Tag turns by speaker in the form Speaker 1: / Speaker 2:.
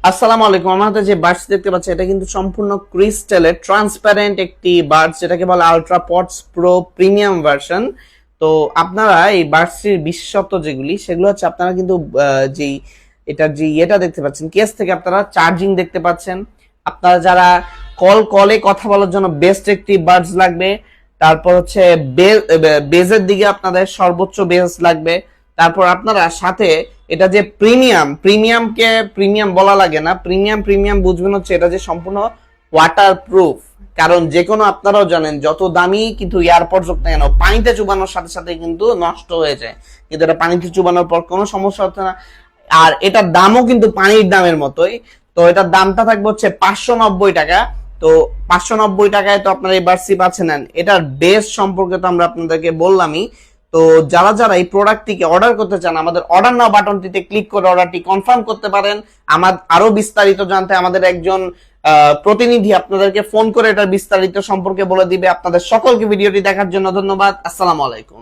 Speaker 1: আসসালামু আলাইকুম। আমার হাতে যে বাডস দেখতে পাচ্ছি এটা কিন্তু সম্পূর্ণ ক্রিস্টালের ট্রান্সপারেন্ট একটি বাডস, যেটাকে বলে ultra pods pro premium version. তো আপনারা এই বাডসটির বিশেষত্ব যেগুলি সেগুলো হচ্ছে আপনারা কিন্তু যেই এটার যে ইয়েটা দেখতে পাচ্ছেন, কেস থেকে আপনারা চার্জিং দেখতে পাচ্ছেন। আপনারা যারা কলে কথা বলার জন্য বেস্ট একটি বাডস লাগবে, তারপর হচ্ছে বেজের দিকে আপনাদের সর্বোচ্চ বেস লাগবে। তারপর আপনারা সাথে এটা যে প্রিমিয়ামকে প্রিমিয়াম বলা লাগে না, প্রিমিয়াম বুঝবেন হচ্ছে এটা যে সম্পূর্ণ ওয়াটার প্রুফ। কারণ যে কোনো আপনারাও জানেন যত দামি কিন্তু এয়ারপড হোক না কেন পানিতে চুবানোর সাথে সাথে কিন্তু নষ্ট হয়ে যায়, কিন্তু এটা পানিতে চুবানোর পর কোনো সমস্যা হচ্ছে না। আর এটার দামও কিন্তু পানির দামের মতোই। তো এটার দামটা থাকবে হচ্ছে 590 টাকা। তো 590 টাকায় তো আপনারা এই বাডসটি পাচ্ছেন। এটার বেস সম্পর্কে তো আমরা আপনাদেরকে বললামই। তো যারা যারা এই প্রোডাক্টটিকে অর্ডার করতে চান, আমাদের অর্ডার নাও বাটনটিতে ক্লিক করে অর্ডারটি কনফার্ম করতে পারেন। আমার আরো বিস্তারিত জানতে আমাদের একজন প্রতিনিধি আপনাদেরকে ফোন করে এটার বিস্তারিত সম্পর্কে বলে দিবে। আপনাদের সকলকে ভিডিওটি দেখার জন্য ধন্যবাদ। আসসালামু আলাইকুম।